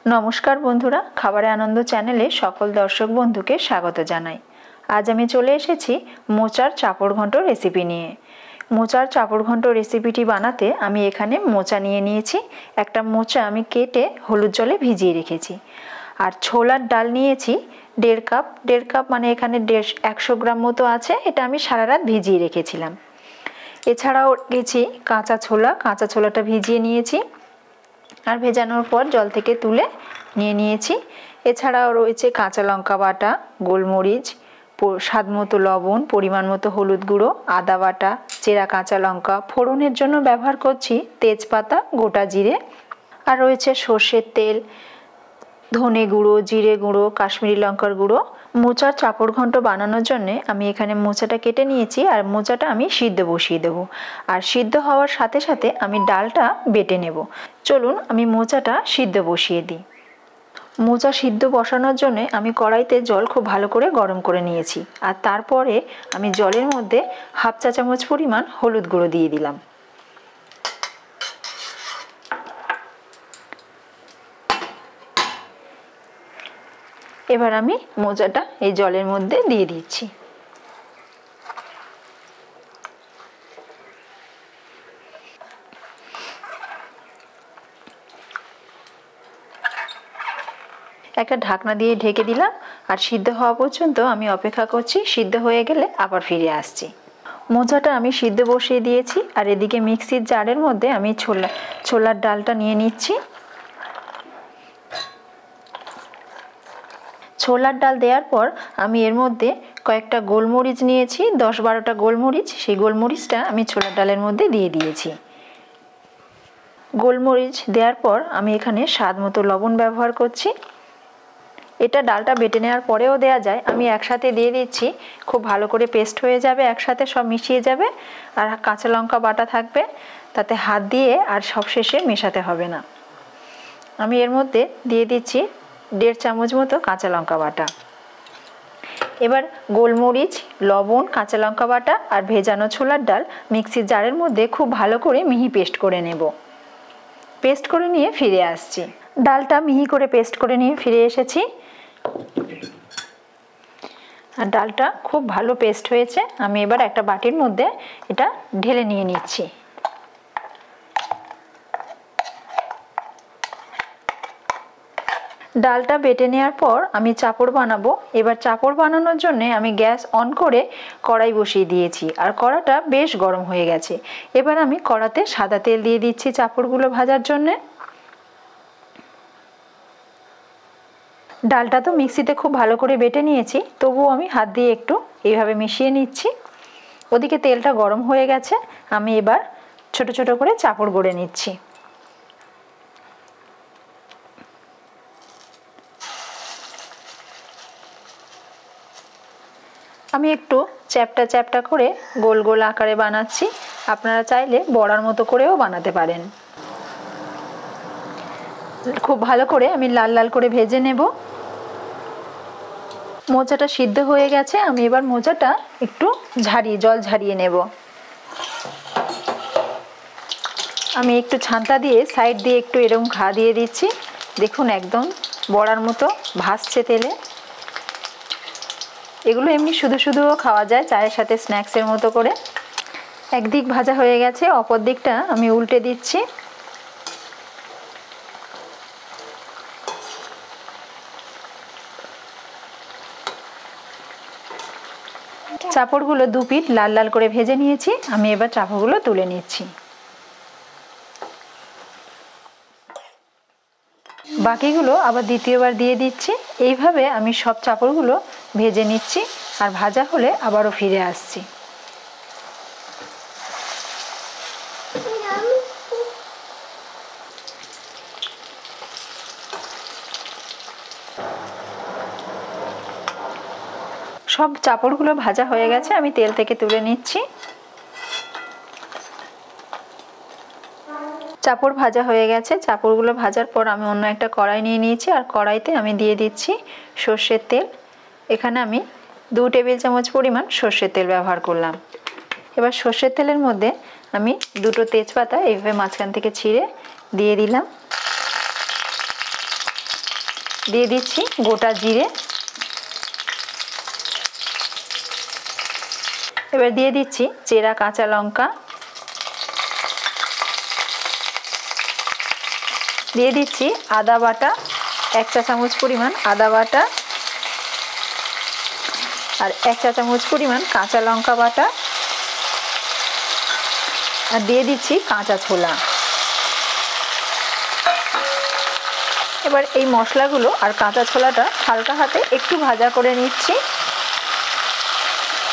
नमस्कार बंधुरा खाबारे आनंद चैनेले सकल दर्शक बंधु के स्वागत जानाई। आज आमी चले एसेछि मोचार चापड़ घंट रेसिपि निये। मोचार चापड़ घंट रेसिपिटी बानाते आमी एखाने मोचा निये नियेछि। एकटा मोचा आमी केटे हलुद जले भिजिए रेखेछि और छोलार डाल नियेछि 1.5 कप माने एखाने 100 ग्राम मतो आछे। एटा आमी सारा रात भिजिए रेखेछिलाम। एछाड़ाओ गेछि काँचा छोलाटा भिजिए नियेछि और भेजानोर पर जल थेके तुले निये नियेछि। एछाड़ाओ रयेछे काँचा लंका बाटा, गोलमरिच, स्वाद मतो लवण, परिमाण मतो हलुद गुड़ो, आदा बाटा, चेरा काँचा लंका, फोड़नेर जोन्नो व्यवहार करछि तेजपाता, गोटा जिरे और रयेछे सर्षेर तेल, धने गुड़ो, जिरे गुड़ो, काश्मीरी लंकार गुड़ो। मोचार चापड़ घंट बानानोर जन्य आमी एखाने मोचाटा केटे नियेछि और मोचाटा आमी सिद्ध बसिए देब और सिद्ध हওয়ার साथे साथे आमी डालटा बेटे नेब। चलुन आमी मोचाटा सिद्ध बसिए दिई। मोचा सिद्ध बसानोर जन्य आमी कड़ाईते जल खूब भालो करे गरम करे नियेछि और तारपरे आमी जलेर मध्य हाफ चा चामच परिमाण हलुद गुड़ो दिए दिलाम। एबार आमी मोचाटा এই জলের মধ্যে দিয়ে দিচ্ছি। একটা ঢাকনা দিয়ে ঢেকে দিলাম আর সিদ্ধ হওয়া পর্যন্ত আমি অপেক্ষা করছি। সিদ্ধ হয়ে গেলে আবার ফিরে আসছি। মোচাটা আমি সিদ্ধ বসিয়ে দিয়েছি আর এদিকে মিক্সির জারের মধ্যে আমি ছোলার ডালটা নিয়ে নিচ্ছি। छोलार डाल देওয়ার पर आमी एर मध्य कयेकटा गोलमरिच नियेछि 10-12टा गोलमरिच। सेई गोलमरिचटा आमी छोलार डालेर मध्य दिए दिएछि। गोलमरिच देওয়ার पर आमी एखाने स्वाद मतो लवण व्यवहार करछि। एटा डालटा बेटे नेওয়ার परेও देওয়া যায়। आमी एकसाथे दिए दिচ্ছি, खूब भालो करे पेस्ट হয়ে যাবে, একসাথে সব মিশিয়ে যাবে আর কাঁচা লঙ্কা বাটা থাকবে, তাতে হাত দিয়ে আর সবশেষে মেশাতে হবে না। আমি এর মধ্যে দিয়ে দিচ্ছি 1.5 চামচ মতো কাঁচা লঙ্কা বাটা। এবার গোলমরিচ, লবণ, কাঁচা লঙ্কা বাটা আর ভেজানো ছোলার ডাল মিক্সির জারের মধ্যে খুব ভালো করে মিহি পেস্ট করে নেব। পেস্ট করে নিয়ে ফিরে আসছি। ডালটা মিহি করে পেস্ট করে নিয়ে ফিরে এসেছি আর ডালটা খুব ভালো পেস্ট হয়েছে। আমি এবার একটা বাটির মধ্যে এটা ঢেলে নিয়ে নিচ্ছি। ডালটা বেটে নেওয়ার পর আমি চাপড় বানাবো। এবার চাপড় বানানোর জন্য আমি গ্যাস অন করে কড়াই বসিয়ে দিয়েছি আর কড়াটা বেশ গরম হয়ে গেছে। এবার আমি কড়াতে সাদা তেল দিয়ে দিচ্ছি চাপড়গুলো ভাজার জন্য। ডালটা তো মিক্সিতে খুব ভালো করে বেটে নিয়েছি, তবুও আমি হাত দিয়ে একটু এইভাবে মিশিয়ে নিচ্ছি। ওদিকে তেলটা গরম হয়ে গেছে, আমি এবার ছোট ছোট করে চাপড় গড়ে নিচ্ছি। আমি একটু চ্যাপটা চ্যাপটা করে গোল গোল আকারে বানাচ্ছি। আপনারা চাইলে বড়ার মতো করেও বানাতে পারেন। খুব ভালো করে আমি লাল লাল করে ভেজে নেব। মোচাটা সিদ্ধ হয়ে গেছে, আমি এবার মোচাটা একটু জল ঝারিয়ে নেব। আমি একটু ছান্তা দিয়ে সাইড দিয়ে একটু এরকম ঘা দিয়ে দিচ্ছি। দেখুন একদম বড়ার মতো ভাসছে তেলে। এগুলো এমনি শুধু শুধুও খাওয়া যায়, চায়ের সাথে স্ন্যাক্সের মতো করে। একদিক ভাজা হয়ে গেছে, অপর দিকটা আমি উল্টে দিচ্ছি। চাপড়গুলো 2 পিঠ লাল লাল করে ভেজে নিয়েছি। আমি এবার চাপড়গুলো তুলে নিচ্ছি। বাকিগুলো আবার দ্বিতীয়বার দিয়ে দিচ্ছি। এইভাবে আমি সব চাপড়গুলো ভেজে নিচ্ছি আর ভাজা হলে আবারও ফিরে আসছি। সব চাপড়গুলো ভাজা হয়ে গেছে, আমি তেল থেকে তুলে নিচ্ছি। চাপড় ভাজা হয়ে গেছে। চাপড়গুলো ভাজার পর আমি অন্য একটা কড়াই নিয়ে নিয়েছি আর কড়াইতে আমি দিয়ে দিচ্ছি সর্ষের তেল। এখানে আমি 2 টেবিল চামচ পরিমাণ সর্ষের তেল ব্যবহার করলাম। এবার সর্ষের তেলের মধ্যে আমি 2টো তেজপাতা এইভাবে মাঝখান থেকে ছিঁড়ে দিয়ে দিলাম। দিয়ে দিচ্ছি গোটা জিরে, এবার দিয়ে দিচ্ছি চেরা কাঁচা লঙ্কা, দিয়ে দিচ্ছি আদা বাটা, 1 চা চামচ পরিমাণ আদা বাটা, আর 1 চা চামচ পরিমাণ কাঁচা লঙ্কা বাটা, আর দিয়ে দিচ্ছি কাঁচা ছোলা। এবার এই মশলাগুলো আর কাঁচা ছোলাটা হালকা হাতে একটু ভাজা করে নিচ্ছি,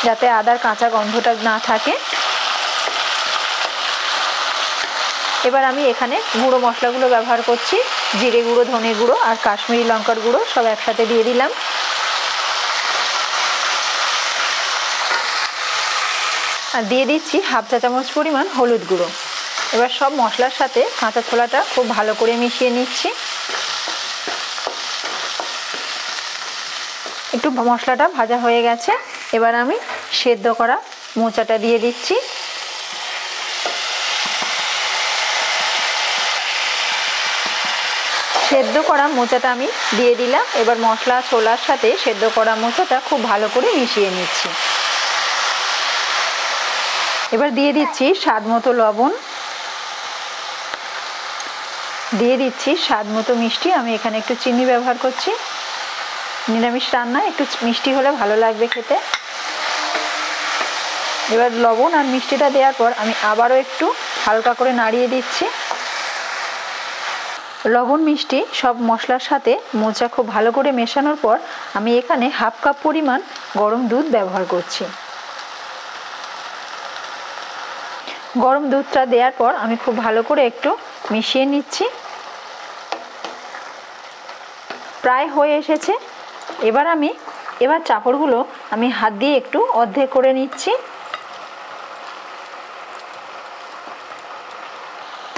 যাতে আদার কাঁচা গন্ধটা না থাকে। এবার আমি এখানে গুঁড়ো মশলাগুলো ব্যবহার করছি, জিরে গুঁড়ো, ধনে গুঁড়ো আর কাশ্মীরি লঙ্কার গুঁড়ো সব একসাথে দিয়ে দিলাম। আর দিয়ে দিচ্ছি 1/2 চা চামচ পরিমাণ হলুদ গুঁড়ো। এবার সব মশলার সাথে কাঁচা ছোলাটা খুব ভালো করে মিশিয়ে নিচ্ছি। একটু মশলাটা ভাজা হয়ে গেছে, এবার আমি সেদ্ধ করা মোচাটা দিয়ে দিচ্ছি। সেদ্ধ করা মোচাটা আমি দিয়ে দিলাম। এবার মশলা ছোলার সাথে সেদ্ধ করা মোচাটা খুব ভালো করে মিশিয়ে নিচ্ছি। এবার দিয়ে দিচ্ছি স্বাদ মতো লবণ, দিয়ে দিচ্ছি স্বাদ মতো মিষ্টি। আমি এখানে একটু চিনি ব্যবহার করছি, নিরামিষ রান্না একটু মিষ্টি হলে ভালো লাগবে খেতে। এবার লবণ আর মিষ্টিটা দেওয়ার পর আমি আবারও একটু হালকা করে নাড়িয়ে দিচ্ছি। লবণ মিষ্টি সব মশলার সাথে মোচা খুব ভালো করে মেশানোর পর আমি এখানে 1/2 কাপ পরিমাণ গরম দুধ ব্যবহার করছি। গরম দুধটা দেওয়ার পর আমি খুব ভালো করে একটু মিশিয়ে নিচ্ছি। প্রায় হয়ে এসেছে। এবার চাপড়গুলো আমি হাত দিয়ে একটু অর্ধেক করে নিচ্ছি।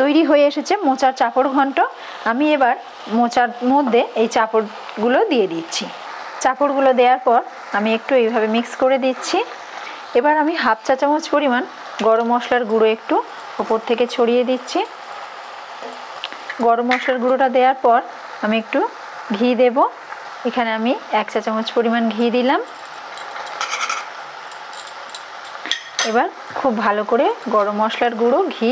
তৈরি হয়ে এসেছে মোচার চাপড় ঘন্ট। আমি এবার মোচার মধ্যে এই চাপড়গুলো দিয়ে দিচ্ছি। চাপড়গুলো দেওয়ার পর আমি একটু এইভাবে মিক্স করে দিচ্ছি। এবার আমি 1/2 চা চামচ পরিমাণ গরম মশলার গুঁড়ো একটু ওপর থেকে ছড়িয়ে দিচ্ছি। গরম মশলার গুঁড়োটা দেওয়ার পর আমি একটু ঘি দেব। এখানে আমি 1 চা চামচ পরিমাণ ঘি দিলাম। এবার খুব ভালো করে গরম মশলার গুঁড়ো, ঘি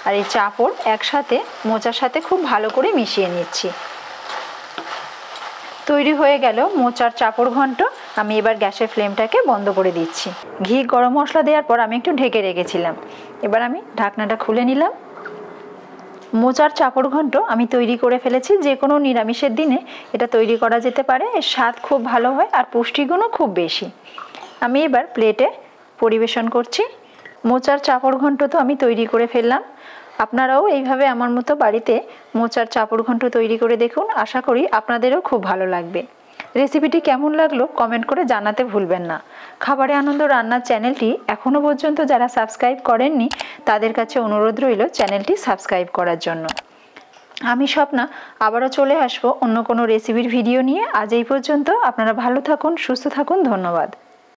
আর এই চাপড় একসাথে মোচার সাথে খুব ভালো করে মিশিয়ে নিচ্ছি। তৈরি হয়ে গেল মোচার চাপড় ঘন্ট। আমি এবার গ্যাসের ফ্লেমটাকে বন্ধ করে দিচ্ছি। ঘি, গরম মশলা দেওয়ার পর আমি একটু ঢেকে রেখেছিলাম। এবার আমি ঢাকনাটা খুলে নিলাম। মোচার চাপড় ঘন্ট আমি তৈরি করে ফেলেছি। যে কোনো নিরামিষের দিনে এটা তৈরি করা যেতে পারে। এর স্বাদ খুব ভালো হয় আর পুষ্টিগুণও খুব বেশি। আমি এবার প্লেটে পরিবেশন করছি। মোচার চাপড় ঘন্ট তো আমি তৈরি করে ফেললাম। আপনারাও এইভাবে আমার মতো বাড়িতে মোচার চাপড় ঘন্ট তৈরি করে দেখুন। আশা করি আপনাদেরও খুব ভালো লাগবে। রেসিপিটি কেমন লাগলো কমেন্ট করে জানাতে ভুলবেন না। খাবারে আনন্দ রান্নার চ্যানেলটি এখনও পর্যন্ত যারা সাবস্ক্রাইব করেননি তাদের কাছে অনুরোধ রইল চ্যানেলটি সাবস্ক্রাইব করার জন্য। আমি স্বপ্না আবারও চলে আসবো অন্য কোনো রেসিপির ভিডিও নিয়ে। আজ এই পর্যন্ত। আপনারা ভালো থাকুন, সুস্থ থাকুন। ধন্যবাদ।